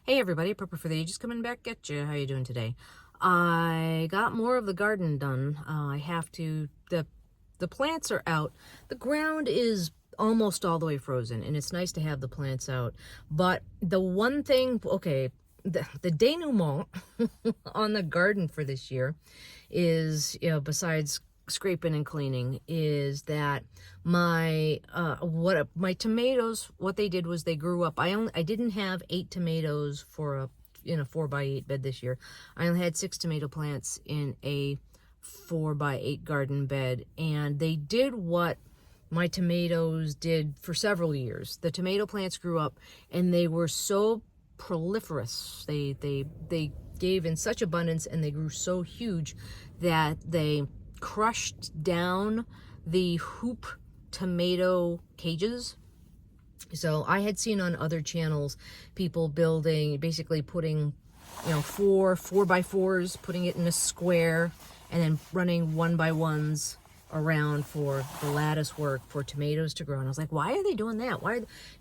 Hey everybody, Prepper for the Ages coming back at you. How you doing today? I got more of the garden done. I have to, the plants are out. The ground is almost all the way frozen, and it's nice to have the plants out. But the one thing, okay, the denouement on the garden for this year is, besides scraping and cleaning, is that my my tomatoes, what they did was they grew up. I didn't have 8 tomatoes for a in a 4x8 bed this year. I only had 6 tomato plants in a 4x8 garden bed, and they did what my tomatoes did for several years. The tomato plants grew up and they were so proliferous. They gave in such abundance and they grew so huge that they crushed down the hoop tomato cages. So I had seen on other channels people building, basically putting, 4x4s, putting it in a square, and then running 1x1s around for the lattice work for tomatoes to grow. And I was like, why are they doing that?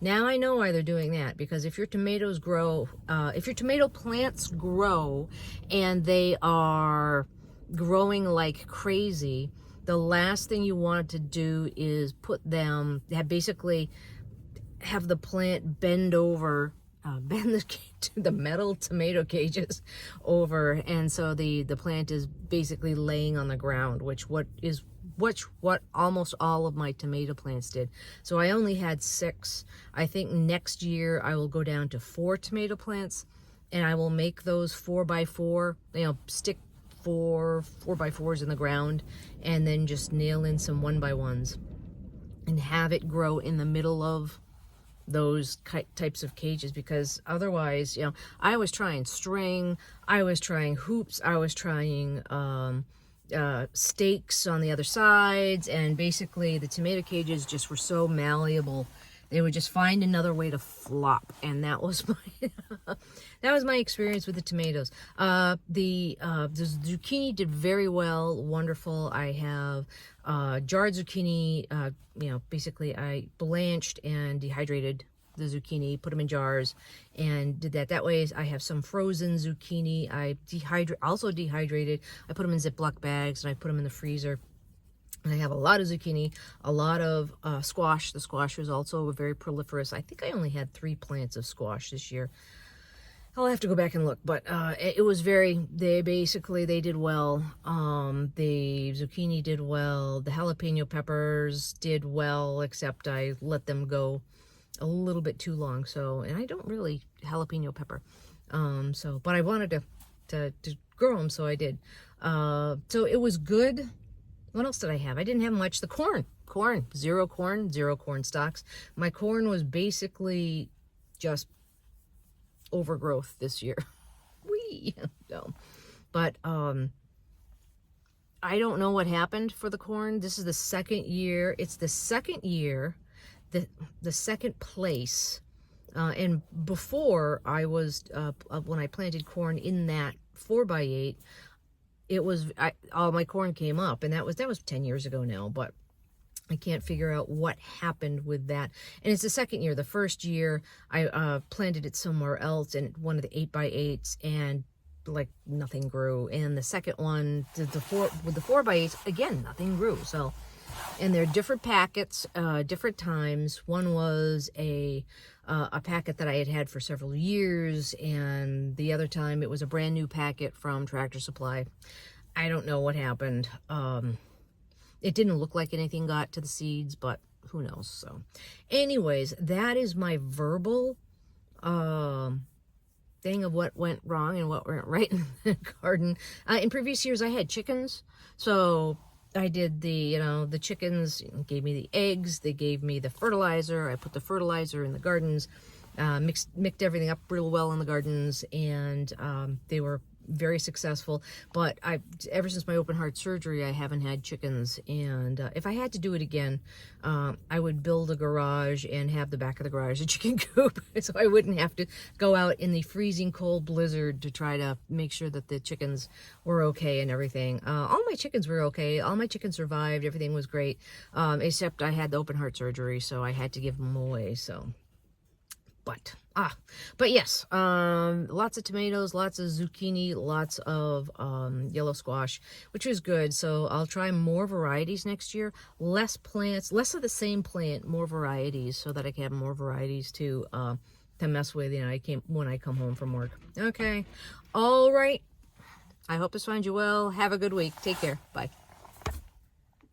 Now I know why they're doing that, because if your tomatoes grow, if your tomato plants grow and they are growing like crazy, the last thing you want to do is put them, basically have the plant bend over, bend the metal tomato cages over, and so the plant is basically laying on the ground, which what almost all of my tomato plants did. So I only had 6. I think next year I will go down to 4 tomato plants, and I will make those 4x4, stick 4x4s in the ground, and then just nail in some 1x1s and have it grow in the middle of those types of cages, because otherwise, I was trying string, I was trying hoops, I was trying stakes on the other sides, and basically the tomato cages just were so malleable. They would just find another way to flop, and that was my that was my experience with the tomatoes. The zucchini did very well, wonderful. I have jarred zucchini. Basically I blanched and dehydrated the zucchini, put them in jars, and did that. That way I have some frozen zucchini. I also dehydrated. I put them in Ziploc bags and I put them in the freezer. And I have a lot of zucchini, a lot of squash. The squash was also very proliferous. I think I only had 3 plants of squash this year. I'll have to go back and look, but it was they did well. The zucchini did well. The jalapeno peppers did well, except I let them go a little bit too long. So, and I don't really jalapeno pepper. But I wanted to grow them, so I did. So it was good. What else did I have? I didn't have much. The corn, zero corn stalks. My corn was basically just overgrowth this year. No. But I don't know what happened for the corn. This is the second year. It's the second year, the second place. And before I was, when I planted corn in that 4x8, all my corn came up, and that was 10 years ago now, but I can't figure out what happened with that. And it's the second year. The first year I planted it somewhere else in one of the 8x8s, and like nothing grew. And the second one, with the 4x8s, again, nothing grew. So, and they're different packets, different times. One was a packet that I had for several years, and the other time it was a brand new packet from Tractor Supply. I don't know what happened. It didn't look like anything got to the seeds, but who knows. So anyways, that is my verbal thing of what went wrong and what went right in the garden. In previous years I had chickens, so I did the chickens gave me the eggs, they gave me the fertilizer. I put the fertilizer in the gardens, mixed everything up real well in the gardens, and they were very successful. But ever since my open heart surgery, I haven't had chickens, and if I had to do it again, I would build a garage and have the back of the garage a chicken coop, so I wouldn't have to go out in the freezing cold blizzard to try to make sure that the chickens were okay and everything. All my chickens were okay. All my chickens survived. Everything was great, except I had the open heart surgery, so I had to give them away. So But yes, lots of tomatoes, lots of zucchini, lots of yellow squash, which is good. So I'll try more varieties next year. Less plants, less of the same plant, more varieties, so that I can have more varieties to mess with, when I come home from work. Okay, all right. I hope this finds you well. Have a good week. Take care. Bye.